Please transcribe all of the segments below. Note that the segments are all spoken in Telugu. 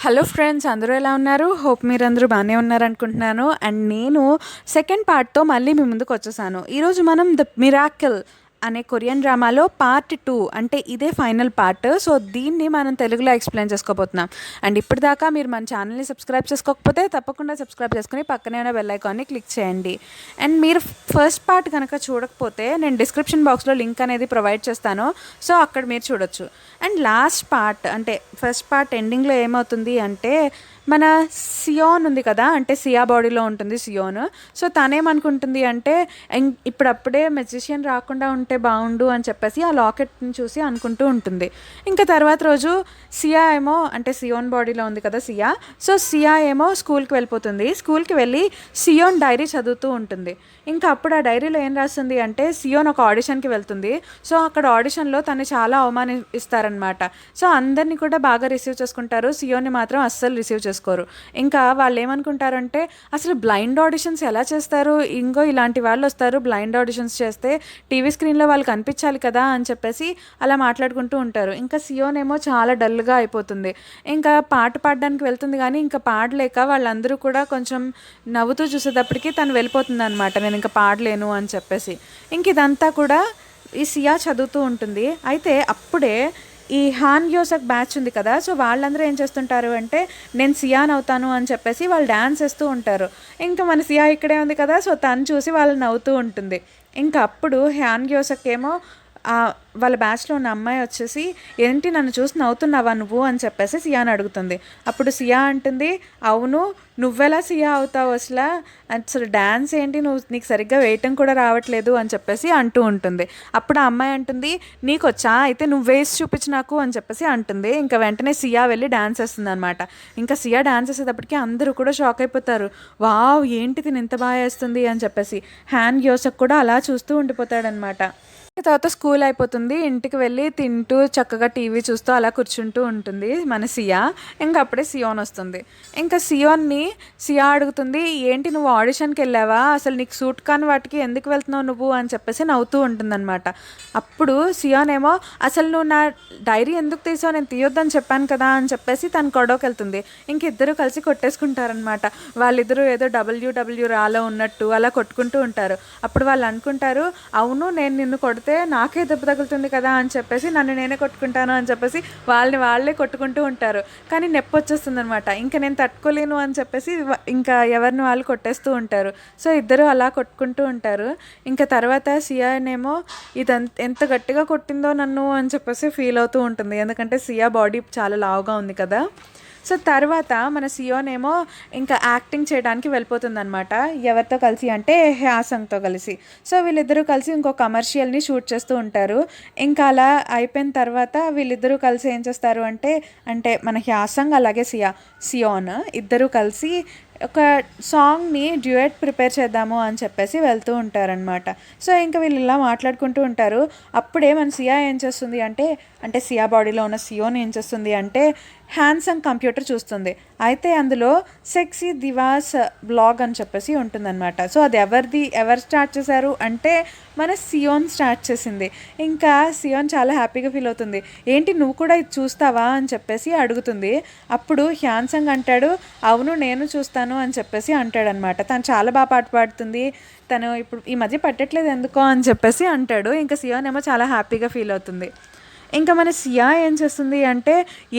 హలో ఫ్రెండ్స్, అందరూ ఎలా ఉన్నారు? హోప్ మీరందరూ బాగానే ఉన్నారనుకుంటున్నాను. అండ్ నేను సెకండ్ పార్ట్‌తో మళ్ళీ మీ ముందుకొచ్చేసాను. ఈరోజు మనం 'ద మిరాకిల్' అనే కొరియన్ డ్రామాలో పార్ట్ 2 అంటే ఇదే ఫైనల్ పార్ట్. సో, దీన్ని మనం తెలుగులో ఎక్స్‌ప్లెయిన్ చేసుకోబోతున్నాం. అండ్ ఇప్పటిదాకా మీరు మన ఛానల్‌ని సబ్స్క్రైబ్ చేసుకోకపోతే తప్పకుండా సబ్స్క్రైబ్ చేసుకొని పక్కనే ఉన్న బెల్ ఐకాన్‌ని క్లిక్ చేయండి. అండ్ మీరు ఫస్ట్ పార్ట్ గనక చూడకపోతే నేను డిస్క్రిప్షన్ బాక్స్‌లో లింక్ అనేది ప్రొవైడ్ చేస్తాను. సో, అక్కడ మీరు చూడొచ్చు. అండ్ లాస్ట్ పార్ట్ అంటే ఫస్ట్ పార్ట్ ఎండింగ్‌లో ఏమవుతుంది అంటే మన సియోన్ ఉంది కదా, అంటే సియా బాడీలో ఉంటుంది సియోన్. సో తనేమనుకుంటుంది అంటే ఇప్పుడప్పుడే మెజిషియన్ రాకుండా ఉంటే బాగుండు అని చెప్పేసి ఆ లాకెట్ని చూసి అనుకుంటూ ఉంటుంది. ఇంకా తర్వాత రోజు సియా ఏమో, అంటే సియోన్ బాడీలో ఉంది కదా సియా, సో సియా ఏమో స్కూల్కి వెళ్ళిపోతుంది. స్కూల్కి వెళ్ళి సియోన్ డైరీ చదువుతూ ఉంటుంది. ఇంకా అప్పుడు ఆ డైరీలో ఏం రాస్తుంది అంటే సియోన్ ఒక ఆడిషన్కి వెళ్తుంది. సో అక్కడ ఆడిషన్లో తను చాలా అవమానిస్తారనమాట. సో అందరినీ కూడా బాగా రిసీవ్ చేసుకుంటారు, సియోన్ని మాత్రం అస్సలు రిసీవ్ చేసుకోరు. ఇంకా వాళ్ళు ఏమనుకుంటారంటే అసలు బ్లైండ్ ఆడిషన్స్ ఎలా చేస్తారు, ఇంకో ఇలాంటి వాళ్ళు వస్తారు బ్లైండ్ ఆడిషన్స్ చేస్తే టీవీ స్క్రీన్లో వాళ్ళు కనిపించాలి కదా అని చెప్పేసి అలా మాట్లాడుకుంటూ ఉంటారు. ఇంకా సియోన్ ఏమో చాలా డల్గా అయిపోతుంది. ఇంకా పాట పాడడానికి వెళ్తుంది కానీ ఇంకా పాడలేక వాళ్ళందరూ కూడా కొంచెం నవ్వుతూ చూసేటప్పటికి తను వెళ్ళిపోతుంది అనమాట, నేను ఇంకా పాడలేను అని చెప్పేసి. ఇంక ఇదంతా కూడా ఈ సియా చదువుతూ ఉంటుంది. అయితే అప్పుడే ఈ హాన్ యోసక్ బ్యాచ్ ఉంది కదా, సో వాళ్ళందరూ ఏం చేస్తుంటారు అంటే నేను సియాన్ అవుతాను అని చెప్పేసి వాళ్ళు డ్యాన్స్ వేస్తూ ఉంటారు. ఇంకా మన సియా ఇక్కడే ఉంది కదా, సో తను చూసి వాళ్ళు నవ్వుతూ ఉంటుంది. ఇంకా అప్పుడు హాన్ యోసక్ ఏమో వాళ్ళ బ్యాచ్లో ఉన్న అమ్మాయి వచ్చేసి ఏంటి నన్ను చూసి నవ్వుతున్నావా నువ్వు అని చెప్పేసి సియాని అడుగుతుంది. అప్పుడు సియా అంటుంది, అవును నువ్వెలా సియా అవుతావు, అసలు డ్యాన్స్ ఏంటి, నీకు సరిగ్గా వేయటం కూడా రావట్లేదు అని చెప్పేసి అంటూ ఉంటుంది. అప్పుడు ఆ అమ్మాయి అంటుంది, నీకు వచ్చా అయితే నువ్వు వేసి చూపించు నాకు అని చెప్పేసి అంటుంది. ఇంకా వెంటనే సియా వెళ్ళి డ్యాన్స్ వేస్తుంది అనమాట. ఇంకా సియా డ్యాన్స్ వేసేటప్పటికి అందరూ కూడా షాక్ అయిపోతారు. వావ్ ఏంటిది ఇంత బాగా వేస్తుంది అని చెప్పేసి. హ్యాన్ యోసక్ కూడా అలా చూస్తూ ఉండిపోతాడనమాట. తర్వాత స్కూల్ అయిపోతుంది, ఇంటికి వెళ్ళి తింటూ చక్కగా టీవీ చూస్తూ అలా కూర్చుంటూ ఉంటుంది మన సియా. ఇంకా అప్పుడే సియోన్ వస్తుంది. ఇంకా సియా అడుగుతుంది, ఏంటి నువ్వు ఆడిషన్కి వెళ్ళావా, అసలు నీకు సూట్ కాని వాటికి ఎందుకు వెళ్తున్నావు నువ్వు అని చెప్పేసి నవ్వుతూ ఉంటుందన్నమాట. అప్పుడు సియోన్ ఏమో అసలు నువ్వు నా డైరీ ఎందుకు తీసావు, నేను తీయొద్దని చెప్పాను కదా అని చెప్పేసి తను గొడవకి వెళ్తుంది. ఇంక ఇద్దరు కలిసి కొట్టేసుకుంటారనమాట. వాళ్ళిద్దరూ ఏదో డబ్ల్యూడబ్ల్యూ రాలో ఉన్నట్టు అలా కొట్టుకుంటూ ఉంటారు. అప్పుడు వాళ్ళు అనుకుంటారు, అవును నేను నిన్ను కొడితే నాకే దెబ్బ తగులుతుంది కదా అని చెప్పేసి నన్ను నేనే కొట్టుకుంటాను అని చెప్పేసి వాళ్ళే కొట్టుకుంటూ ఉంటారు. కానీ నొప్పి వచ్చేస్తుంది అనమాట. ఇంకా నేను తట్టుకోలేను అని చెప్పేసి ఇంకా ఎవరిని వాళ్ళు కొట్టేస్తూ ఉంటారు. సో ఇద్దరు అలా కొట్టుకుంటూ ఉంటారు. ఇంకా తర్వాత సియానేమో ఎంత గట్టిగా కొట్టిందో నన్ను అని చెప్పేసి ఫీల్ అవుతూ ఉంటుంది, ఎందుకంటే సియా బాడీ చాలా లావుగా ఉంది కదా. సో తర్వాత మన సియోన్ ఏమో ఇంకా యాక్టింగ్ చేయడానికి వెళ్ళిపోతుందనమాట. ఎవరితో కలిసి అంటే హ్యాసంగ్తో కలిసి. సో వీళ్ళిద్దరూ కలిసి ఇంకో కమర్షియల్ని షూట్ చేస్తూ ఉంటారు. ఇంకా అలా అయిపోయిన తర్వాత వీళ్ళిద్దరూ కలిసి ఏం చేస్తారు అంటే మన హ్యాసంగ్ అలాగే సియోన్ ఇద్దరూ కలిసి ఒక సాంగ్ని డ్యూయట్ ప్రిపేర్ చేద్దాము అని చెప్పేసి వెళ్తూ ఉంటారనమాట. సో ఇంకా వీళ్ళు ఇలా మాట్లాడుకుంటూ ఉంటారు. అప్పుడే మన సియా ఏం చేస్తుంది అంటే సియా బాడీలో ఉన్న సియోన్ ఏం చేస్తుంది అంటే హ్యాండ్సంగ్ కంప్యూటర్ చూస్తుంది. అయితే అందులో సెక్సీ దివాస్ బ్లాగ్ అని చెప్పేసి ఉంటుందన్నమాట. సో అది ఎవరు స్టార్ట్ చేశారు అంటే మన సియోన్ స్టార్ట్ చేసింది. ఇంకా సియోన్ చాలా హ్యాపీగా ఫీల్ అవుతుంది. ఏంటి నువ్వు కూడా ఇది చూస్తావా అని చెప్పేసి అడుగుతుంది. అప్పుడు హ్యాన్సంగ్ అంటాడు, అవును నేను చూస్తాను అని చెప్పేసి అంటాడనమాట. తను చాలా బాగా పాట పాడుతుంది, తను ఇప్పుడు ఈ మధ్య పట్టట్లేదు ఎందుకో అని చెప్పేసి అంటాడు. ఇంకా సియోన్ ఏమో చాలా హ్యాపీగా ఫీల్ అవుతుంది. ఇంకా మన సియా ఏం చేస్తుంది అంటే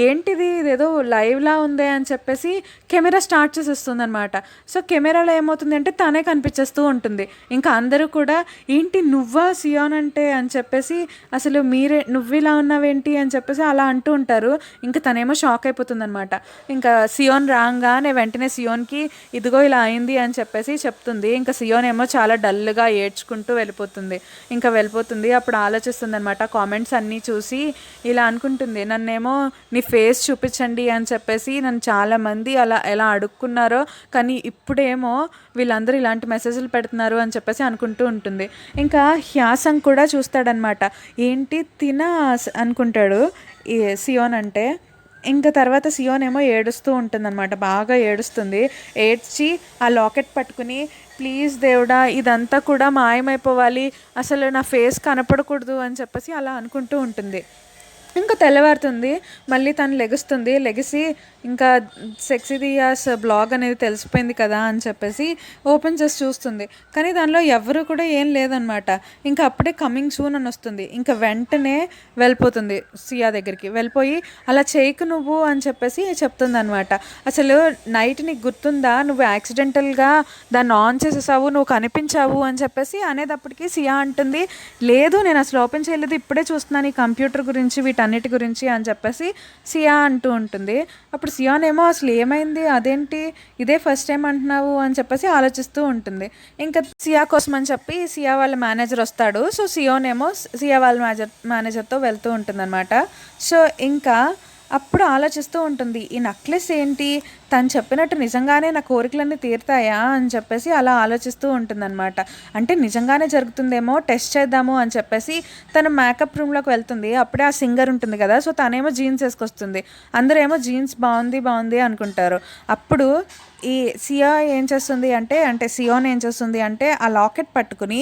ఏంటిది ఇదేదో లైవ్లా ఉంది అని చెప్పేసి కెమెరా స్టార్ట్ చేసేస్తుంది అనమాట. సో కెమెరాలో ఏమవుతుంది అంటే తనే కనిపించేస్తూ ఉంటుంది. ఇంకా అందరూ కూడా ఏంటి నువ్వా సియోన్ అంటే అని చెప్పేసి, అసలు నువ్వు ఇలా ఉన్నావేంటి అని చెప్పేసి అలా అంటూ ఉంటారు. ఇంకా తనేమో షాక్ అయిపోతుంది అనమాట. ఇంకా సియోన్ రాగానే వెంటనే సియోన్కి ఇదిగో ఇలా అయింది అని చెప్పేసి చెప్తుంది. ఇంకా సియోన్ ఏమో చాలా డల్గా ఏడ్చుకుంటూ వెళ్ళిపోతుంది. అప్పుడు ఆలోచిస్తుంది అనమాట. కామెంట్స్ అన్నీ చూసి ఇలా అనుకుంటుంది, నన్నేమో నీ ఫేస్ చూపించండి అని చెప్పేసి నన్ను చాలామంది అలా ఎలా అడుక్కున్నారో, కానీ ఇప్పుడేమో వీళ్ళందరూ ఇలాంటి మెసేజ్లు పెడుతున్నారు అని చెప్పేసి అనుకుంటూ ఉంటుంది. ఇంకా హ్యాసంగ్ కూడా చూస్తాడనమాట. ఏంటి అనుకుంటాడు ఈ సియోన్ అంటే. ఇంకా తర్వాత సియోన్ ఏమో ఏడుస్తూ ఉంటుందన్నమాట, బాగా ఏడుస్తుంది. ఏడ్చి ఆ లాకెట్ పట్టుకుని ప్లీజ్ దేవుడా ఇదంతా కూడా మాయమైపోవాలి, అసలు నా ఫేస్ కనపడకూడదు అని చెప్పేసి అలా అనుకుంటూ ఉంటుంది. ఇంకా తెల్లవారుతుంది. మళ్ళీ తను లెగుస్తుంది. లెగిసి ఇంకా సెక్సీ దియాస్ బ్లాగ్ అనేది తెలిసిపోయింది కదా అని చెప్పేసి ఓపెన్ చేసి చూస్తుంది. కానీ దానిలో ఎవ్వరు కూడా ఏం లేదనమాట. ఇంకా అప్పుడే కమింగ్ సూన్ అని వస్తుంది. ఇంకా వెంటనే వెళ్ళిపోతుంది సియా దగ్గరికి. వెళ్ళిపోయి అలా చేయకు నువ్వు అని చెప్పేసి చెప్తుందనమాట. అసలు నైట్ నీకు గుర్తుందా, నువ్వు యాక్సిడెంటల్గా దాన్ని ఆన్ చేసేసావు, నువ్వు కనిపించావు అని చెప్పేసి అనేటప్పటికి సియా అంటుంది, లేదు నేను అసలు ఓపెన్ చేయలేదు, ఇప్పుడే చూస్తున్నాను ఈ కంప్యూటర్ గురించి వీటన్నిటి గురించి అని చెప్పేసి సియా అంటూ ఉంటుంది. అప్పుడు సియానేమో అసలు ఏమైంది, అదేంటి ఇదే ఫస్ట్ టైం అంటున్నావు అని చెప్పేసి ఆలోచిస్తూ ఉంటుంది. ఇంకా సియా కోసం అని చెప్పి సియా వాళ్ళ మేనేజర్ వస్తాడు. సో సియోనేమో సియా వాళ్ళ మేనేజర్తో వెళ్తూ ఉంటుందన్నమాట. సో ఇంకా అప్పుడు ఆలోచిస్తూ ఉంటుంది, ఈ నెక్లెస్ ఏంటి, తను చెప్పినట్టు నిజంగానే నా కోరికలన్నీ తీరుతాయా అని చెప్పేసి అలా ఆలోచిస్తూ ఉంటుందన్నమాట. అంటే నిజంగానే జరుగుతుందేమో, టెస్ట్ చేద్దాము అని చెప్పేసి తను మేకప్ రూమ్లోకి వెళ్తుంది. అప్పుడే ఆ సింగర్ ఉంటుంది కదా, సో తనేమో జీన్స్ వేసుకొస్తుంది. అందరూ ఏమో జీన్స్ బాగుంది బాగుంది అనుకుంటారు. అప్పుడు ఈ సియా ఏం చేస్తుంది అంటే సియోన్ ఏం చేస్తుంది అంటే ఆ లాకెట్ పట్టుకుని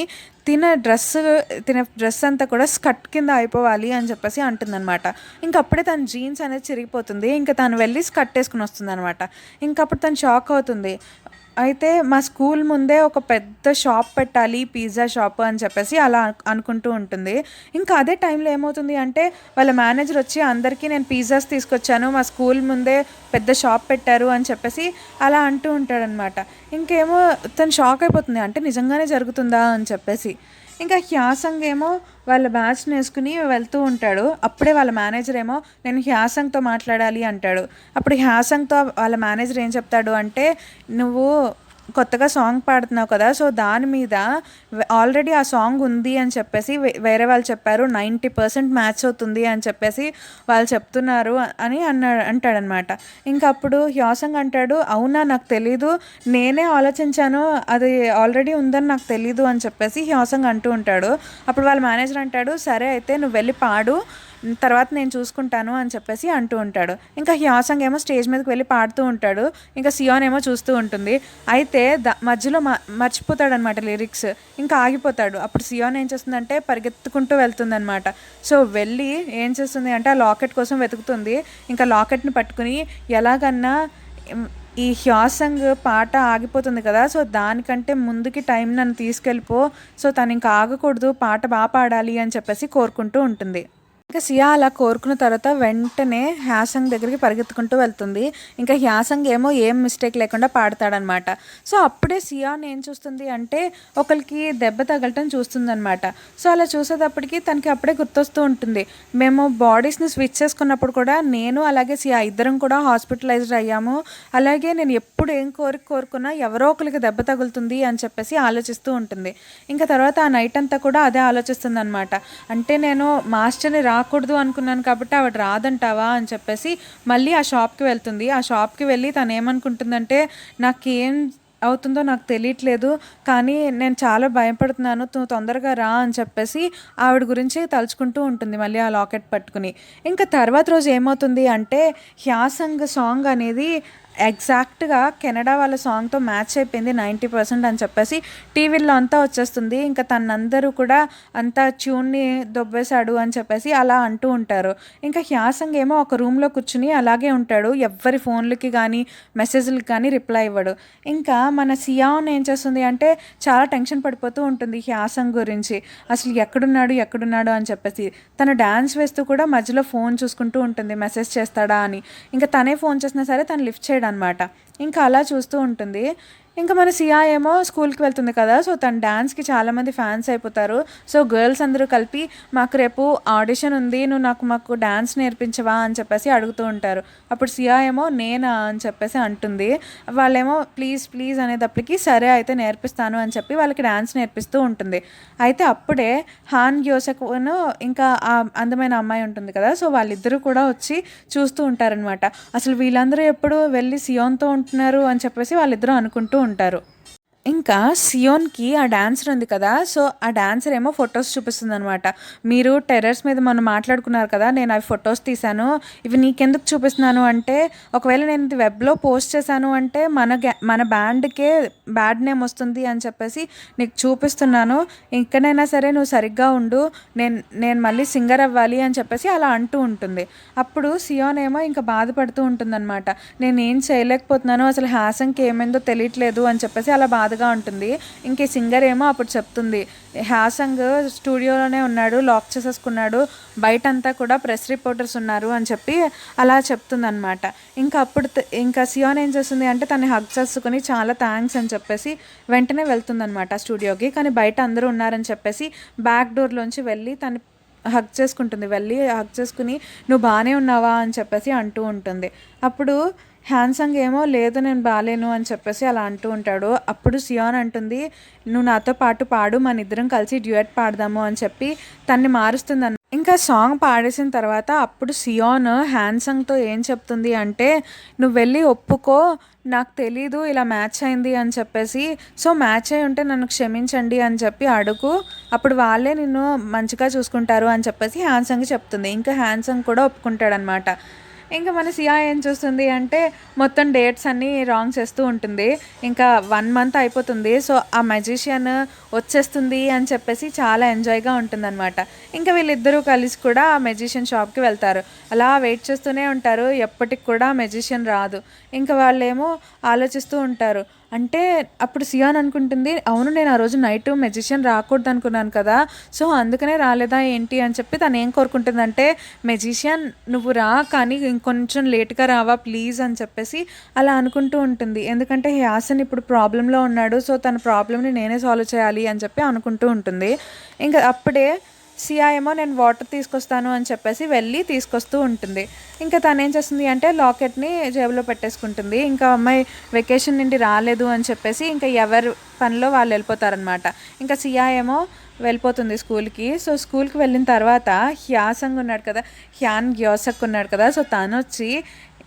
తిన డ్రెస్ అంతా కూడా స్కర్ట్ కింద అయిపోవాలి అని చెప్పేసి అంటుందన్నమాట. ఇంక అప్పుడే తన జీన్స్ అనేది చిరిగిపోతుంది. ఇంకా తను వెళ్ళి స్కర్ట్ వేసుకుని వస్తుంది అనమాట. ఇంకప్పుడు తను షాక్ అవుతుంది. అయితే మా స్కూల్ ముందే ఒక పెద్ద షాప్ పెట్టాలి, పిజ్జా షాప్ అని చెప్పేసి అలా అనుకుంటూ ఉంటుంది. ఇంకా అదే టైంలో ఏమవుతుంది అంటే వాళ్ళ మేనేజర్ వచ్చి అందరికీ నేను పిజ్జాస్ తీసుకొచ్చాను, మా స్కూల్ ముందే పెద్ద షాప్ పెట్టారు అని చెప్పేసి అలా అంటూ ఉంటాడనమాట. ఇంకేమో తను షాక్ అయిపోతుంది, అంటే నిజంగానే జరుగుతుందా అని చెప్పేసి. ఇంకా హ్యాసంగ్ ఏమో వాళ్ళ బ్యాచ్ని వేసుకుని వెళ్తూ ఉంటాడు. అప్పుడే వాళ్ళ మేనేజర్ ఏమో నేను హ్యాసంగ్తో మాట్లాడాలి అంటాడు. అప్పుడు హ్యాసంగ్తో వాళ్ళ మేనేజర్ ఏం చెప్తాడు అంటే, నువ్వు కొత్తగా సాంగ్ పాడుతున్నావు కదా, సో దాని మీద ఆల్రెడీ ఆ సాంగ్ ఉంది అని చెప్పేసి వేరే వాళ్ళు చెప్పారు, 90% మ్యాచ్ అవుతుంది అని చెప్పేసి వాళ్ళు చెప్తున్నారు అని అంటాడనమాట. ఇంకా అప్పుడు హ్యాసంగ్ అంటాడు, అవునా నాకు తెలీదు, నేనే ఆలోచించాను, అది ఆల్రెడీ ఉందని నాకు తెలీదు అని చెప్పేసి హ్యాసంగ్ అంటూ ఉంటాడు. అప్పుడు వాళ్ళ మేనేజర్ అంటాడు, సరే అయితే నువ్వు వెళ్ళి పాడు, తర్వాత నేను చూసుకుంటాను అని చెప్పేసి అంటూ ఉంటాడు. ఇంకా హ్యాసంగ్ ఏమో స్టేజ్ మీదకి వెళ్ళి పాడుతూ ఉంటాడు. ఇంకా సియోన్ ఏమో చూస్తూ ఉంటుంది. అయితే మధ్యలో మర్చిపోతాడనమాట లిరిక్స్, ఇంకా ఆగిపోతాడు. అప్పుడు సియోన్ ఏం చేస్తుందంటే పరిగెత్తుకుంటూ వెళ్తుందనమాట. సో వెళ్ళి ఏం చేస్తుంది అంటే ఆ లాకెట్ కోసం వెతుకుతుంది. ఇంకా లాకెట్ని పట్టుకుని ఎలాగన్నా ఈ హ్యాసంగ్ పాట ఆగిపోతుంది కదా, సో దానికంటే ముందుకి టైం నన్ను తీసుకెళ్ళిపో, సో తను ఇంకా ఆగకూడదు, పాట బాగా పాడాలి అని చెప్పేసి కోరుకుంటూ ఉంటుంది. ఇంకా సియా అలా కోరుకున్న తర్వాత వెంటనే హ్యాసంగ్ దగ్గరికి పరిగెత్తుకుంటూ వెళ్తుంది. ఇంకా హ్యాసంగ్ ఏమో ఏం మిస్టేక్ లేకుండా పాడతాడనమాట. సో అప్పుడే సియాన్ ఏం చూస్తుంది అంటే ఒకరికి దెబ్బ తగలటం చూస్తుందనమాట. సో అలా చూసేటప్పటికి తనకి అప్పుడే గుర్తొస్తూ ఉంటుంది, మేము బాడీస్ని స్విచ్ చేసుకున్నప్పుడు కూడా నేను అలాగే సియా ఇద్దరం కూడా హాస్పిటలైజ్డ్ అయ్యాము, అలాగే నేను ఎప్పుడు ఏం కోరుకున్నా ఎవరో ఒకరికి దెబ్బ తగులుతుంది అని చెప్పేసి ఆలోచిస్తూ ఉంటుంది. ఇంకా తర్వాత ఆ నైట్ అంతా కూడా అదే ఆలోచిస్తుంది అనమాట. అంటే నేను మాస్టర్ని రాకూడదు అనుకున్నాను కాబట్టి ఆవిడ రాదంటావా అని చెప్పేసి మళ్ళీ ఆ షాప్కి వెళ్తుంది. ఆ షాప్కి వెళ్ళి తను ఏమనుకుంటుందంటే నాకేం అవుతుందో నాకు తెలియట్లేదు, కానీ నేను చాలా భయపడుతున్నాను, నువ్వు తొందరగా రా అని చెప్పేసి ఆవిడ గురించి తలుచుకుంటూ ఉంటుంది మళ్ళీ ఆ లాకెట్ పట్టుకుని. ఇంకా తర్వాత రోజు ఏమవుతుంది అంటే హ్యాసంగ్ సాంగ్ అనేది ఎగ్జాక్ట్గా కెనడా వాళ్ళ సాంగ్తో మ్యాచ్ అయిపోయింది 90% అని చెప్పేసి టీవీల్లో అంతా వచ్చేస్తుంది. ఇంకా తనందరూ కూడా అంతా ట్యూన్ని దొబ్బేశాడు అని చెప్పేసి అలా అంటూ ఉంటారు. ఇంకా హ్యాసంగ్ ఏమో ఒక రూమ్లో కూర్చుని అలాగే ఉంటాడు, ఎవ్వరి ఫోన్లకి కానీ మెసేజ్లకి కానీ రిప్లై ఇవ్వడు. ఇంకా మన సియాన్ ఏం చేస్తుంది అంటే చాలా టెన్షన్ పడిపోతూ ఉంటుంది హ్యాసంగ్ గురించి, అసలు ఎక్కడున్నాడు అని చెప్పేసి. తను డ్యాన్స్ వేస్తూ కూడా మధ్యలో ఫోన్ చూసుకుంటూ ఉంటుంది, మెసేజ్ చేస్తాడా అని. ఇంకా తనే ఫోన్ చేసినా సరే తను లిఫ్ట్ చేయడం అనమాట. ఇంకా అలా చూస్తూ ఉంటుంది. ఇంకా మన సియా ఏమో స్కూల్కి వెళ్తుంది కదా, సో తన డ్యాన్స్కి చాలామంది ఫ్యాన్స్ అయిపోతారు. సో గర్ల్స్ అందరూ కలిపి మాకు రేపు ఆడిషన్ ఉంది, నువ్వు మాకు డ్యాన్స్ నేర్పించవా అని చెప్పేసి అడుగుతూ ఉంటారు. అప్పుడు సియా ఏమో నేనా అని చెప్పేసి అంటుంది. వాళ్ళేమో ప్లీజ్ అనేటప్పటికి సరే అయితే నేర్పిస్తాను అని చెప్పి వాళ్ళకి డ్యాన్స్ నేర్పిస్తూ ఉంటుంది. అయితే అప్పుడే హాన్ గ్యోసెక్ను ఇంకా ఆ అందమైన అమ్మాయి ఉంటుంది కదా, సో వాళ్ళిద్దరూ కూడా వచ్చి చూస్తూ ఉంటారనమాట. అసలు వీళ్ళందరూ ఎప్పుడు వెళ్ళి సియోన్తో ఉంటున్నారు అని చెప్పేసి వాళ్ళిద్దరూ అనుకుంటూ ఉంటారు. ఇంకా సియోన్‌కి ఆ డాన్సర్ ఉంది కదా! సో, ఆ డాన్సర్ ఏమో ఫోటోస్ చూపిస్తుందనమాట. "మీరు టెర్రస్ మీద మొన్న మాట్లాడుకున్నారు కదా! నేను అవి ఫోటోస్ తీశాను. ఇవి నీకెందుకు చూపిస్తున్నాను అంటే, ఒకవేళ నేను ఇది వెబ్‌లో పోస్ట్ చేశాను అంటే, మన బ్యాండ్‌కే బ్యాడ్ నేమ్ వస్తుంది అని చెప్పేసి నీకు చూపిస్తున్నాను. ఇకనైనా సరే నువ్వు సరిగ్గా ఉండు. నేను నేను మళ్ళీ సింగర్ అవ్వాలి" అని చెప్పేసి అలా అంటూ ఉంటుంది. అప్పుడు సియోన్ ఏమో ఇంకా బాధపడుతూ ఉంటుందనమాట. నేనేం చేయలేకపోతున్నాను. అసలు హాసన్‌కి ఏమైందో తెలియట్లేదు అని చెప్పేసి అలా బాధగా ఉంటుంది. ఇంక ఈ సింగర్ ఏమో అప్పుడు చెప్తుంది, హాసంగ్ స్టూడియోలోనే ఉన్నాడు, లాక్ చేసేసుకున్నాడు. బయటంతా కూడా ప్రెస్ రిపోర్టర్స్ ఉన్నారు అని చెప్పి అలా చెప్తుందనమాట. ఇంకా అప్పుడు ఇంకా సియోన్ ఏం చేస్తుంది అంటే తనని హగ్ చేసుకొని చాలా థ్యాంక్స్ అని చెప్పేసి వెంటనే వెళ్తుందనమాట స్టూడియోకి. కానీ బయట అందరూ ఉన్నారని చెప్పేసి బ్యాక్ డోర్‌లోంచి వెళ్ళి తను హగ్ చేసుకుంటుంది. వెళ్ళి హగ్ చేసుకుని "నువ్వు బానే ఉన్నావా?" అని చెప్పేసి అంటూ ఉంటుంది. అప్పుడు హ్యాన్సంగ్ ఏమో "లేదు నేను బాలేను" అని చెప్పేసి అలా అంటూ ఉంటాడు. అప్పుడు సియోన్ అంటుంది, "నువ్వు నాతో పాటు పాడు, మనిద్దరం కలిసి డ్యూయట్ పాడదాము" అని చెప్పి తన్ని మారుస్తుందన్న. ఇంకా సాంగ్ పాడేసిన తర్వాత అప్పుడు సియోన్ హ్యాన్సంగ్‌తో ఏం చెప్తుంది అంటే, "నువ్వు వెళ్ళి ఒప్పుకో, నాకు తెలీదు ఇలా మ్యాచ్ అయింది అని చెప్పేసి. సో, మ్యాచ్ అయ్యి ఉంటే నన్ను క్షమించండి అని చెప్పి అడుగు. అప్పుడు వాళ్ళే నిన్ను మంచిగా చూసుకుంటారు" అని చెప్పేసి హ్యాన్సంగ్‌కి చెప్తుంది. ఇంకా హ్యాన్సంగ్ కూడా ఒప్పుకుంటాడనమాట. ఇంకా మన సియా ఏం చూస్తుంది అంటే మొత్తం డేట్స్ అన్నీ రాంగ్ చేస్తూ ఉంటుంది. ఇంకా 1 మంత్ అయిపోతుంది. సో, ఆ మెజిషియన్ వచ్చేస్తుంది అని చెప్పేసి చాలా ఎంజాయ్‌గా ఉంటుందనమాట. ఇంకా వీళ్ళిద్దరూ కలిసి కూడా ఆ మెజిషియన్ షాప్‌కి వెళ్తారు. అలా వెయిట్ చేస్తూనే ఉంటారు. ఎప్పటికి కూడా మెజిషియన్ రాదు. ఇంకా వాళ్ళేమో ఆలోచిస్తూ ఉంటారు. అంటే అప్పుడు సియాన్ అనుకుంటుంది, అవును నేను ఆ రోజు నైట్ మెజిషియన్ రాకూడదనుకున్నాను కదా! సో, అందుకనే రాలేదా ఏంటి అని చెప్పి తనేం కోరుకుంటుందంటే, మెజిషియన్ నువ్వు రా, కానీ ఇంకొంచెం లేట్‌గా రావా ప్లీజ్ అని చెప్పేసి అలా అనుకుంటూ ఉంటుంది. ఎందుకంటే హాసన్ ఇప్పుడు ప్రాబ్లమ్‌లో ఉన్నాడు. సో, తన ప్రాబ్లమ్‌ని నేనే సాల్వ్ చేయాలి అని చెప్పి అనుకుంటూ ఉంటుంది. ఇంక అప్పుడే సియా ఏమో నేను వాటర్ తీసుకొస్తాను అని చెప్పేసి వెళ్ళి తీసుకొస్తూ ఉంటుంది. ఇంకా తనేం చేస్తుంది అంటే లాకెట్‌ని జేబులో పెట్టేసుకుంటుంది. ఇంకా అమ్మాయి వెకేషన్ నుండి రాలేదు అని చెప్పేసి ఇంకా ఎవరు పనిలో వాళ్ళు వెళ్ళిపోతారనమాట. ఇంకా సియా ఏమో వెళ్ళిపోతుంది స్కూల్‌కి. సో, స్కూల్‌కి వెళ్ళిన తర్వాత హ్యాసంగ్ ఉన్నాడు కదా! హ్యాన్ గ్యోసక్ ఉన్నాడు కదా! సో, తనొచ్చి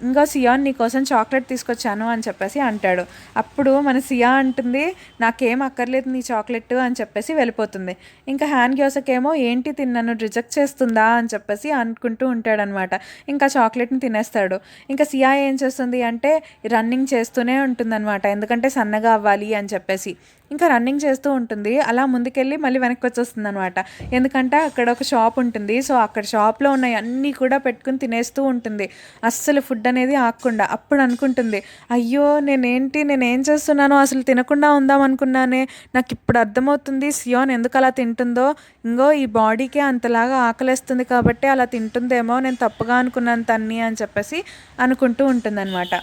ఇంగో సియాన్ నీకోసం చాక్లెట్ తీసుకొచ్చాను అని చెప్పేసి అంటాడు. అప్పుడు మన సియా అంటుంది, నాకేం అక్కర్లేదు నీ చాక్లెట్ అని చెప్పేసి వెళ్ళిపోతుంది. ఇంకా హ్యాన్ గ్యోసక్ ఏమో ఏంటి నన్ను రిజెక్ట్ చేస్తుందా అని చెప్పేసి అనుకుంటూ ఉంటాడనమాట. ఇంకా చాక్లెట్‌ని తినేస్తాడు. ఇంకా సియా ఏం చేస్తుంది అంటే రన్నింగ్ చేస్తూనే ఉంటుందన్నమాట. ఎందుకంటే సన్నగా అవ్వాలి అని చెప్పేసి. ఇంకా రన్నింగ్ చేస్తూ ఉంటుంది. అలా ముందుకెళ్ళి మళ్ళీ వెనక్కి వచ్చేస్తుందనమాట. ఎందుకంటే అక్కడ ఒక షాప్ ఉంటుంది. సో, అక్కడ షాప్‌లో ఉన్నయన్నీ కూడా పెట్టుకొని తినేస్తూ ఉంటుంది. అస్సలు ఫుడ్ అనేది ఆగకుండా. అప్పుడు అనుకుంటుంది, అయ్యో! నేనేం చేస్తున్నానో అసలు తినకుండా ఉందాం అనుకున్నానే. నాకిప్పుడు అర్థమవుతుంది సియోన్ ఎందుకలా తింటుందో. ఇంగో ఈ బాడీకే అంతలాగా ఆకలేస్తుంది కాబట్టి అలా తింటుందేమో. నేను తప్పుగా అనుకున్నాను తన్ని అని చెప్పేసి అనుకుంటూ ఉంటుందనమాట.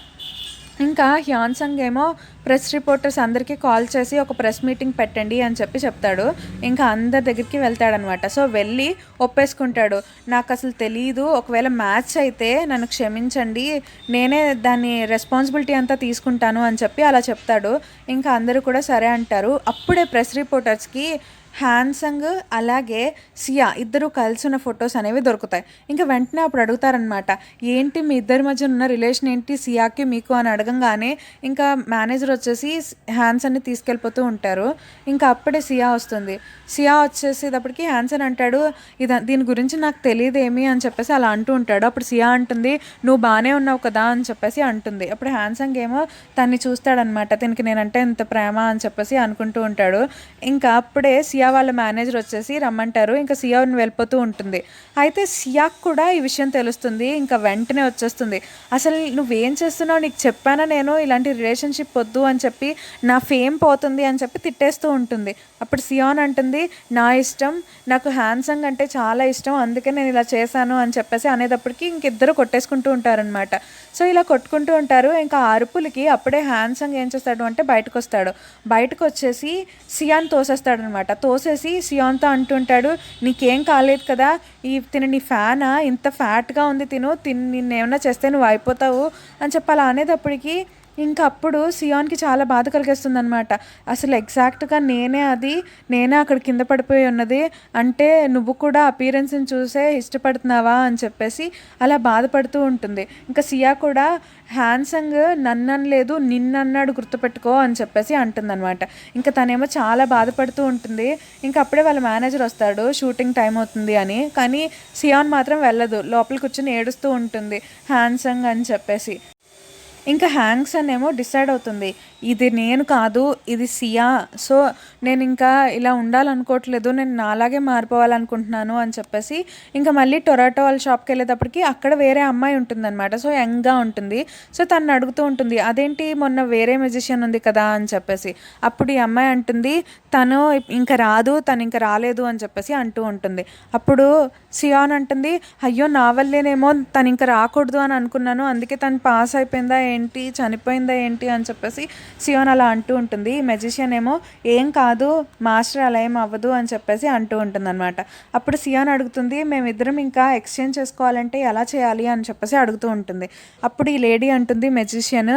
ఇంకా హ్యాన్సంగ్ ఏమో ప్రెస్ రిపోర్టర్స్ అందరికీ కాల్ చేసి ఒక ప్రెస్ మీటింగ్ పెట్టండి అని చెప్పి చెప్తాడు. ఇంకా అందరి దగ్గరికి వెళ్తాడనమాట. సో, వెళ్ళి ఒప్పేసుకుంటాడు. నాకు అసలు తెలీదు, ఒకవేళ మ్యాచ్ అయితే నన్ను క్షమించండి, నేనే దాన్ని రెస్పాన్సిబిలిటీ అంతా తీసుకుంటాను అని చెప్పి అలా చెప్తాడు. ఇంకా అందరూ కూడా సరే అంటారు. అప్పుడే ప్రెస్ రిపోర్టర్స్‌కి హ్యాన్సంగ్ అలాగే సియా ఇద్దరు కలిసి ఉన్న ఫొటోస్ అనేవి దొరుకుతాయి. ఇంకా వెంటనే అప్పుడు అడుగుతారనమాట, ఏంటి మీ ఇద్దరి మధ్య ఉన్న రిలేషన్ ఏంటి సియాకి మీకు అని అడగంగానే ఇంకా మేనేజర్ వచ్చేసి హ్యాన్సన్ని తీసుకెళ్ళిపోతూ ఉంటారు. ఇంకా అప్పుడే సియా వస్తుంది. సియా వచ్చేసేటప్పటికి హ్యాన్సన్ అంటాడు, దీని గురించి నాకు తెలియదేమి అని చెప్పేసి అలా అంటూ ఉంటాడు. అప్పుడు సియా అంటుంది, నువ్వు బాగానే ఉన్నావు కదా అని చెప్పేసి అంటుంది. అప్పుడు హ్యాన్సంగ్ ఏమో తన్ని చూస్తాడనమాట. దీనికి నేనంటే ఇంత ప్రేమ అని చెప్పేసి అనుకుంటూ ఉంటాడు. ఇంకా అప్పుడే సియా వాళ్ళ మేనేజర్ వచ్చేసి రమ్మంటారు. ఇంకా సియా వెళ్ళిపోతూ ఉంటుంది. అయితే సియాకు కూడా ఈ విషయం తెలుస్తుంది. ఇంకా వెంటనే వచ్చేస్తుంది. అసలు నువ్వేం చేస్తున్నావు, నీకు చెప్పానా నేను ఇలాంటి రిలేషన్షిప్ వద్దు అని చెప్పి, నా ఫేమ్ పోతుంది అని చెప్పి తిట్టేస్తూ ఉంటుంది. అప్పుడు సియాన్ అంటుంది, నా ఇష్టం, నాకు హ్యాన్సంగ్ అంటే చాలా ఇష్టం, అందుకే నేను ఇలా చేశాను అని చెప్పేసి అనేటప్పటికి ఇంకిద్దరు కొట్టేసుకుంటూ ఉంటారనమాట. సో, ఇలా కొట్టుకుంటూ ఉంటారు. ఇంకా అరుపులకి అప్పుడే హ్యాన్సంగ్ ఏం చేస్తాడు అంటే బయటకు వస్తాడు. బయటకు వచ్చేసి సియాన్ తోసేస్తాడనమాట. తోసేసి సియాన్తో అంటుంటాడు, నీకేం కాలేదు కదా, తిను నీ ఫ్యానా, ఇంత ఫ్యాట్గా ఉంది నిన్నేమన్నా చేస్తే నువ్వు అయిపోతావు అని చెప్పి అలా అనేటప్పటికి ఇంకా అప్పుడు సియాన్‌కి చాలా బాధ కలిగేస్తుందనమాట. అసలు ఎగ్జాక్ట్‌గా నేనే అక్కడ కింద పడిపోయి ఉన్నది. అంటే నువ్వు కూడా అపియరెన్స్‌ని చూసే ఇష్టపడుతున్నావా అని చెప్పేసి అలా బాధపడుతూ ఉంటుంది. ఇంకా సియా కూడా హ్యాన్సంగ్ నన్ననలేదు నిన్నన్నాడు గుర్తుపెట్టుకో అని చెప్పేసి అంటుందనమాట. ఇంకా తనేమో చాలా బాధపడుతూ ఉంటుంది. ఇంకా అప్పుడే వాళ్ళ మేనేజర్ వస్తాడు షూటింగ్ టైం అవుతుంది అని. కానీ సియాన్ మాత్రం వెళ్ళదు. లోపల కూర్చొని ఏడుస్తూ ఉంటుంది హ్యాన్సంగ్ అని చెప్పేసి. ఇంకా హ్యాంగ్సన్ ఏమో డిసైడ్ అవుతుంది. ఇది నేను కాదు, ఇది సియా. సో, నేనింకా ఇలా ఉండాలనుకోవట్లేదు. నేను నాలాగే మారిపోవాలనుకుంటున్నాను అని చెప్పేసి ఇంకా మళ్ళీ టొరాటో వాళ్ళ షాప్‌కెళ్ళేటప్పటికి అక్కడ వేరే అమ్మాయి ఉంటుందనమాట. సో, యంగ్‌గా ఉంటుంది. సో, తనని అడుగుతూ ఉంటుంది. అదేంటి మొన్న వేరే మ్యూజిషియన్ ఉంది కదా అని చెప్పేసి. అప్పుడు ఈ అమ్మాయి అంటుంది, తను ఇంక రాదు, తనింక రాలేదు అని చెప్పేసి అంటూ ఉంటుంది. అప్పుడు సియాన్ అంటుంది, అయ్యో! నా వల్లేనేమో తనింక రాకూడదు అని అనుకున్నాను. అందుకే తను పాస్ అయిపోయిందా ఏంటి? చనిపోయిందా ఏంటి? అని చెప్పేసి సియాన్ అలా అంటూ ఉంటుంది. ఈ మెజిషియన్ ఏమో ఏం కాదు, మాస్టర్ అలా ఏం అవ్వదు అని చెప్పేసి అంటూ ఉంటుందనమాట. అప్పుడు సియాన్ అడుగుతుంది, మేమిద్దరం ఇంకా ఎక్స్చేంజ్ చేసుకోవాలంటే ఎలా చేయాలి అని చెప్పేసి అడుగుతూ ఉంటుంది. అప్పుడు ఈ లేడీ అంటుంది మెజిషియన్,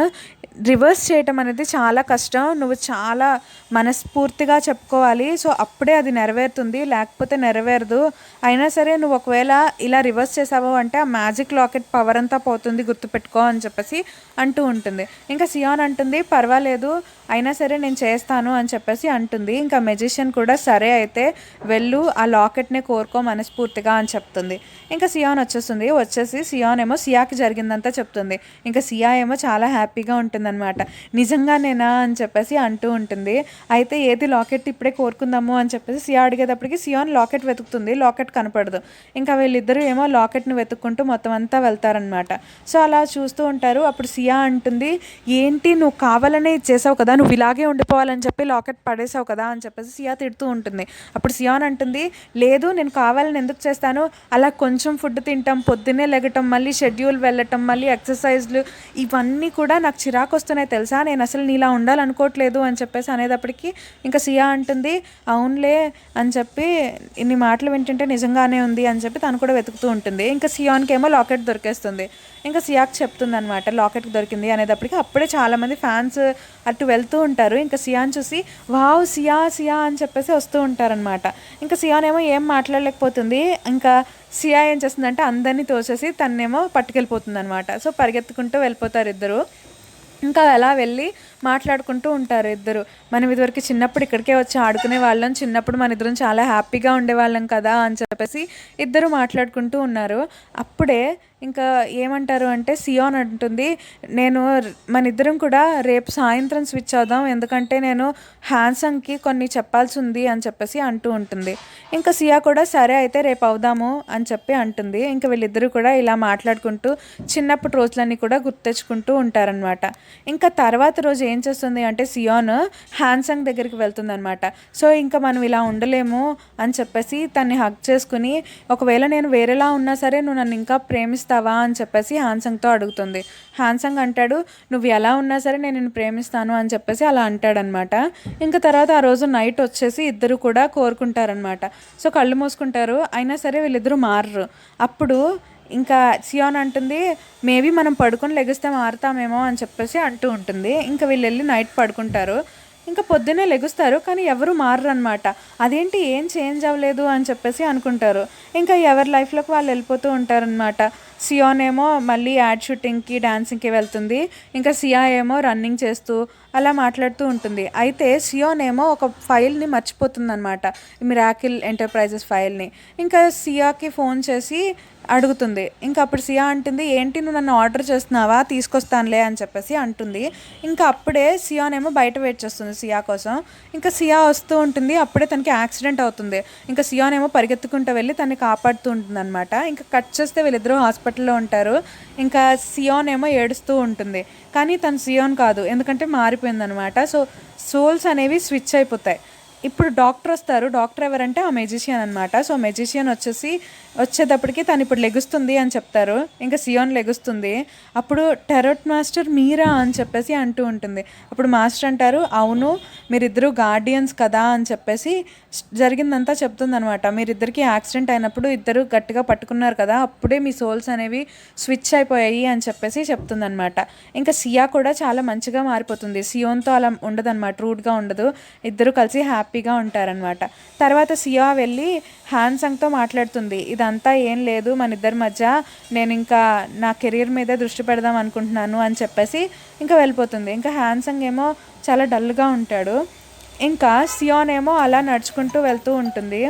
రివర్స్ చేయటం అనేది చాలా కష్టం. నువ్వు చాలా మనస్ఫూర్తిగా చెప్పుకోవాలి. సో, అప్పుడే అది నెరవేరుతుంది. లేకపోతే నెరవేరదు. అయినా సరే నువ్వు ఒకవేళ ఇలా రివర్స్ చేసావు అంటే ఆ మ్యాజిక్ లాకెట్ పవర్ అంతా పోతుంది గుర్తుపెట్టుకో అని చెప్పేసి అంటూ ఉంటుంది. ఇంకా సియాన్ అంటుంది, పర్వాలేదు అయినా సరే నేను చేస్తాను అని చెప్పేసి అంటుంది. ఇంకా మెజిషియన్ కూడా సరే అయితే వెళ్ళు, ఆ లాకెట్నే కోరుకో మనస్ఫూర్తిగా అని చెప్తుంది. ఇంకా సియాన్ వచ్చేసి సియాన్ ఏమో సియాకి జరిగిందంతా చెప్తుంది. ఇంకా సియా ఏమో చాలా హ్యాపీగా ఉంటుందన్నమాట. నిజంగానేనా అని చెప్పేసి అంటూ ఉంటుంది. అయితే ఏది లాకెట్ ఇప్పుడే కోరుకుందాము అని చెప్పేసి సియా అడిగేటప్పటికి సియాన్ లాకెట్ వెతుకుతుంది. లాకెట్ కనపడదు. ఇంకా వీళ్ళిద్దరూ ఏమో లాకెట్ని వెతుక్కుంటూ మొత్తం అంతా వెళ్తారనమాట. సో, అలా చూస్తూ ఉంటారు. అప్పుడు సియా అంటుంది, ఏంటి నువ్వు కావాలనే చేసావు కదా, నువ్వు ఇలాగే ఉండిపోవాలని చెప్పి లాకెట్ పడేసావు కదా అని చెప్పేసి సియా తిడుతూ ఉంటుంది. అప్పుడు సియాన్ అంటుంది, లేదు నేను కావాలని ఎందుకు చేస్తాను, అలా కొంచెం ఫుడ్ తింటాం, పొద్దున్నే లెగటం, మళ్ళీ షెడ్యూల్ వెళ్ళటం, మళ్ళీ ఎక్సర్సైజ్లు, ఇవన్నీ కూడా నాకు చిరాకు వస్తున్నాయి తెలుసా, నేను అసలు నీలా ఉండాలనుకోవట్లేదు అని చెప్పేసి అనేటప్పటికి ఇంకా సియా అంటుంది, అవునులే అని చెప్పి ఇన్ని మాటలు వింటుంటే నిజంగానే ఉంది అని చెప్పి తను కూడా వెతుకుతూ ఉంటుంది. ఇంకా సియాన్కి ఏమో లాకెట్ దొరికేస్తుంది. ఇంకా సియాకి చెప్తుంది అనమాట లాకెట్ దొరికింది అనేటప్పటికి. అప్పుడే చాలామంది ఫ్యాన్స్ అటు వెళ్తూ ఉంటారు. ఇంకా సియాన్ చూసి వావ్ సియా సియా అని చెప్పేసి వస్తూ ఉంటారనమాట. ఇంకా సియాన్ ఏమో ఏం మాట్లాడలేకపోతుంది. ఇంకా సియా ఏం చేస్తుందంటే అందరినీ తోసేసి తన్నేమో పట్టుకెళ్ళిపోతుంది అనమాట. సో, పరిగెత్తుకుంటూ వెళ్ళిపోతారు ఇద్దరు. ఇంకా అలా వెళ్ళి మాట్లాడుకుంటూ ఉంటారు ఇద్దరు. మనం ఇదివరకు చిన్నప్పుడు ఇక్కడికే వచ్చి ఆడుకునే వాళ్ళం, చిన్నప్పుడు మన ఇద్దరం చాలా హ్యాపీగా ఉండేవాళ్ళం కదా అని చెప్పేసి ఇద్దరు మాట్లాడుకుంటూ ఉన్నారు. అప్పుడే ఇంకా ఏమంటారు అంటే సియాన్ అంటుంది, మన ఇద్దరం కూడా రేపు సాయంత్రం స్విచ్ అవుదాం, ఎందుకంటే నేను హ్యాన్సంగ్కి కొన్ని చెప్పాల్సి ఉంది అని చెప్పేసి అంటూ ఉంటుంది. ఇంకా సియా కూడా సరే అయితే రేపు అవుదాము అని చెప్పి అంటుంది. ఇంకా వీళ్ళిద్దరూ కూడా ఇలా మాట్లాడుకుంటూ చిన్నప్పటి రోజులన్నీ కూడా గుర్తెచ్చుకుంటూ ఉంటారనమాట. ఇంకా తర్వాత రోజు ఏం చేస్తుంది అంటే సియాన్ హ్యాన్సంగ్ దగ్గరికి వెళ్తుంది అనమాట. సో, ఇంకా మనం ఇలా ఉండలేము అని చెప్పేసి తన్ని హగ్ చేసుకుని, ఒకవేళ నేను వేరేలా ఉన్నా సరే నువ్వు నన్ను ఇంకా ప్రేమిస్తావా అని చెప్పేసి హ్యాన్సంగ్తో అడుగుతుంది. హ్యాన్సంగ్ అంటాడు, నువ్వు ఎలా ఉన్నా సరే నేను నిన్ను ప్రేమిస్తాను అని చెప్పేసి అలా అంటాడనమాట. ఇంకా తర్వాత ఆ రోజు నైట్ వచ్చేసి ఇద్దరు కూడా కోరుకుంటారనమాట. సో, కళ్ళు మూసుకుంటారు. అయినా సరే వీళ్ళిద్దరూ మారరు. అప్పుడు ఇంకా సియాన్ అంటుంది, మేబీ మనం పడుకొని లెగిస్తే మారుతామేమో అని చెప్పేసి అంటూ ఉంటుంది. ఇంకా వీళ్ళు వెళ్ళి నైట్ పడుకుంటారు. ఇంకా పొద్దున్నే లెగుస్తారు, కానీ ఎవరు మారరు అనమాట. అదేంటి ఏం చేంజ్ అవ్వలేదు అని చెప్పేసి అనుకుంటారు. ఇంకా ఎవరి లైఫ్లోకి వాళ్ళు వెళ్ళిపోతూ ఉంటారనమాట. సియాన్ ఏమో మళ్ళీ యాడ్ షూటింగ్కి డాన్సింగ్కి వెళ్తుంది. ఇంకా సియా ఏమో రన్నింగ్ చేస్తూ అలా మాట్లాడుతూ ఉంటుంది. అయితే సియాన్ ఏమో ఒక ఫైల్ని మర్చిపోతుంది అనమాట, మిరాకిల్ ఎంటర్ప్రైజెస్ ఫైల్ని. ఇంకా సియాకి ఫోన్ చేసి అడుగుతుంది. ఇంకా అప్పుడు సియా అంటుంది, ఏంటి నువ్వు నన్ను ఆర్డర్ చేస్తున్నావా, తీసుకొస్తానులే అని చెప్పేసి అంటుంది. ఇంకా అప్పుడే సియాన్ ఏమో బయట వెయిట్ చేస్తుంది సియా కోసం. ఇంకా సియా వస్తూ ఉంటుంది. అప్పుడే తనకి యాక్సిడెంట్ అవుతుంది. ఇంకా సియాన్ ఏమో పరిగెత్తుకుంటూ వెళ్ళి తనని కాపాడుతూ ఉంటుంది అనమాట. ఇంకా కట్ చేస్తే వీళ్ళిద్దరూ హాస్పిటల్లో ఉంటారు. ఇంకా సియాన్ ఏమో ఏడుస్తూ ఉంటుంది. కానీ తను సియాన్ కాదు, ఎందుకంటే మారిపోయిందనమాట. సో, సోల్స్ అనేవి స్విచ్ అయిపోతాయి. ఇప్పుడు డాక్టర్ వస్తారు. డాక్టర్ ఎవరంటే ఆ మెజిషియన్ అనమాట. సో, మెజిషియన్ వచ్చేసి వచ్చేటప్పటికి తను ఇప్పుడు లెగుస్తుంది అని చెప్తారు. ఇంకా సియోన్ లెగుస్తుంది. అప్పుడు టెరట్ మాస్టర్ మీరా అని చెప్పేసి అంటూ ఉంటుంది. అప్పుడు మాస్టర్ అంటారు, అవును మీరిద్దరూ గార్డియన్స్ కదా అని చెప్పేసి జరిగిందంతా చెప్తుందనమాట. మీరిద్దరికి యాక్సిడెంట్ అయినప్పుడు ఇద్దరు గట్టిగా పట్టుకున్నారు కదా, అప్పుడే మీ సోల్స్ అనేవి స్విచ్ అయిపోయాయి అని చెప్పేసి చెప్తుందనమాట. ఇంకా సియా కూడా చాలా మంచిగా మారిపోతుంది. సియోన్తో అలా ఉండదన్నమాట, రూడ్గా ఉండదు. ఇద్దరు కలిసి హ్యాపీగా ఉంటారనమాట. తర్వాత సియా వెళ్ళి హ్యాన్సంగ్తో మాట్లాడుతుంది. ఇదంతా ఏం లేదు మన ఇద్దరి మధ్య, నేను ఇంకా నా కెరీర్ మీదే దృష్టి పెడదాం అనుకుంటున్నాను అని చెప్పేసి ఇంకా వెళ్ళిపోతుంది. ఇంకా హ్యాన్సంగ్ ఏమో చాలా డల్గా ఉంటాడు. ఇంకా సియోన్ ఏమో అలా నడుచుకుంటూ వెళ్తూ ఉంటుంది.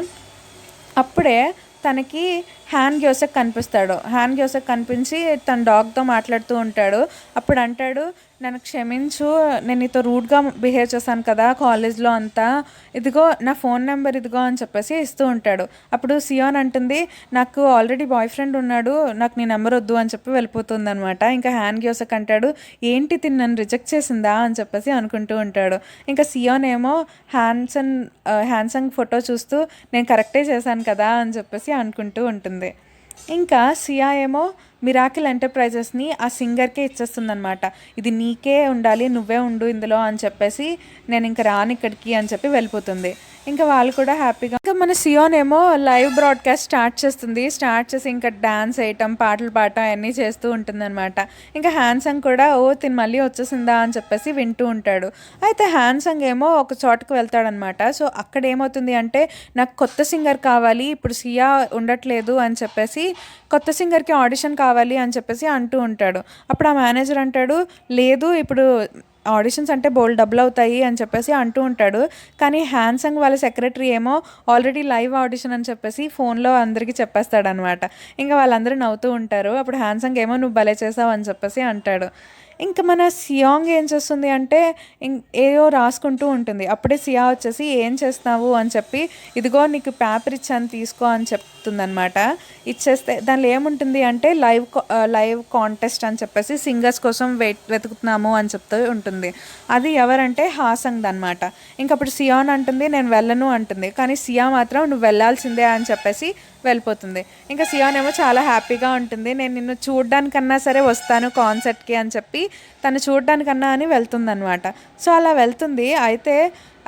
అప్పుడే తనకి హ్యాన్ గ్యోసెక్ కనిపిస్తాడు. హ్యాన్ గ్యోసెక్ కనిపించి తన డాగ్తో మాట్లాడుతూ ఉంటాడు. అప్పుడు అంటాడు, నన్ను క్షమించు, నేను నీతో రూడ్గా బిహేవ్ చేశాను కదా కాలేజ్లో అంతా, ఇదిగో నా ఫోన్ నెంబర్ ఇదిగో అని చెప్పేసి ఇస్తూ ఉంటాడు. అప్పుడు సియోన్ అంటుంది, నాకు ఆల్రెడీ బాయ్ ఫ్రెండ్ ఉన్నాడు, నాకు నీ నెంబర్ వద్దు అని చెప్పి వెళ్ళిపోతుంది అనమాట. ఇంకా హ్యాన్ గ్యోసెక్ అంటాడు, ఏంటి తిని నన్ను రిజెక్ట్ చేసిందా అని చెప్పేసి అనుకుంటూ ఉంటాడు. ఇంకా సియోన్ ఏమో హ్యాన్సంగ్ ఫోటో చూస్తూ నేను కరెక్టే చేశాను కదా అని చెప్పేసి అనుకుంటూ ఉంటుంది. ఇంకా సియా ఏమో మిరాకిల్ ఎంటర్ప్రైజెస్ని ఆ సింగర్కే ఇచ్చేస్తుందనమాట. ఇది నీకే ఉండాలి, నువ్వే ఉండు ఇందులో అని చెప్పేసి, నేను ఇంకా రాను ఇక్కడికి అని చెప్పి వెళ్ళిపోతుంది. ఇంకా వాళ్ళు కూడా హ్యాపీగా. ఇంకా మన సియోన్ ఏమో లైవ్ బ్రాడ్కాస్ట్ స్టార్ట్ చేసి ఇంకా డాన్స్ వేయటం, పాటలు పాడటం అవన్నీ చేస్తూ ఉంటుందన్నమాట. ఇంకా హ్యాన్సంగ్ కూడా తిని మళ్ళీ వచ్చేసిందా అని చెప్పేసి వింటూ ఉంటాడు. అయితే హ్యాన్సంగ్ ఏమో ఒక చోటుకు వెళ్తాడనమాట. సో అక్కడ ఏమవుతుంది అంటే, నాకు కొత్త సింగర్ కావాలి, ఇప్పుడు సియా ఉండట్లేదు అని చెప్పేసి కొత్త సింగర్కి ఆడిషన్ కావాలి అని చెప్పేసి అంటూ ఉంటాడు. అప్పుడు ఆ మేనేజర్ అంటాడు, లేదు ఇప్పుడు ఆడిషన్స్ అంటే బోల్డ్ డబ్బులు అవుతాయి అని చెప్పేసి అంటూ ఉంటాడు. కానీ హ్యాన్సంగ్ వాళ్ళ సెక్రటరీ ఏమో ఆల్రెడీ లైవ్ ఆడిషన్ అని చెప్పేసి ఫోన్లో అందరికీ చెప్పేస్తాడనమాట. ఇంకా వాళ్ళందరూ నవ్వుతూ ఉంటారు. అప్పుడు హ్యాన్సంగ్ ఏమో నువ్వు భలే చేసావు అని చెప్పేసి అంటాడు. ఇంకా మన సియాంగ్ ఏం చేస్తుంది అంటే ఏదో రాసుకుంటూ ఉంటుంది. అప్పుడే సియా వచ్చేసి ఏం చేస్తున్నావు అని చెప్పి, ఇదిగో నీకు పేపర్ ఇచ్చాను తీసుకో అని చెప్తుందనమాట. ఇచ్చేస్తే దానిలో ఏముంటుంది అంటే లైవ్ కాంటెస్ట్ అని చెప్పేసి సింగర్స్ కోసం వెతుకుతున్నాము అని చెప్తూ ఉంటుంది. అది ఎవరంటే హాసంగ్ అనమాట. ఇంకప్పుడు సియాన్ అంటుంది నేను వెళ్ళను అంటుంది. కానీ సియా మాత్రం నువ్వు వెళ్ళాల్సిందే అని చెప్పేసి వెళ్ళిపోతుంది. ఇంకా సియాన్ ఏమో చాలా హ్యాపీగా ఉంటుంది. నేను నిన్ను చూడ్డానికన్నా సరే వస్తాను కాన్సర్ట్కి అని చెప్పి తను చూడ్డానికన్నా అని వెళ్తుందనమాట. సో అలా వెళ్తుంది. అయితే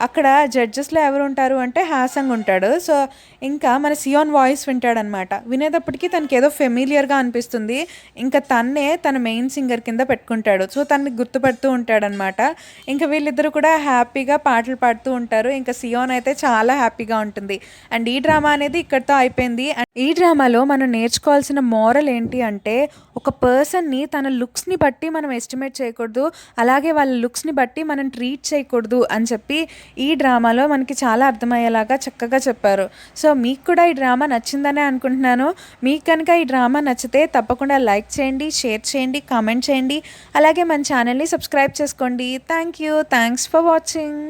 అక్కడ జడ్జెస్లో ఎవరు ఉంటారు అంటే హాసంగ్ ఉంటాడు. సో ఇంకా మన సియోన్ వాయిస్ వింటాడనమాట. వినేటప్పటికీ తనకి ఏదో ఫెమిలియర్గా అనిపిస్తుంది. ఇంకా తన్నే తన మెయిన్ సింగర్ కింద పెట్టుకుంటాడు. సో తనని గుర్తుపడుతూ ఉంటాడనమాట. ఇంకా వీళ్ళిద్దరూ కూడా హ్యాపీగా పాటలు పాడుతూ ఉంటారు. ఇంకా సియోన్ అయితే చాలా హ్యాపీగా ఉంటుంది. అండ్ ఈ డ్రామా అనేది ఇక్కడితో అయిపోయింది. అండ్ ఈ డ్రామాలో మనం నేర్చుకోవాల్సిన మోరల్ ఏంటి అంటే, ఒక పర్సన్ని తన లుక్స్ని బట్టి మనం ఎస్టిమేట్ చేయకూడదు, అలాగే వాళ్ళ లుక్స్ని బట్టి మనం ట్రీట్ చేయకూడదు అని చెప్పి ఈ డ్రామాలో మనకి చాలా అర్థమయ్యేలాగా చక్కగా చెప్పారు. సో మీకు కూడా ఈ డ్రామా నచ్చిందనే అనుకుంటున్నాను. మీకు కనుక ఈ డ్రామా నచ్చితే తప్పకుండా లైక్ చేయండి, షేర్ చేయండి, కామెంట్ చేయండి. అలాగే మన ఛానల్ని సబ్స్క్రైబ్ చేసుకోండి. Thanks for watching.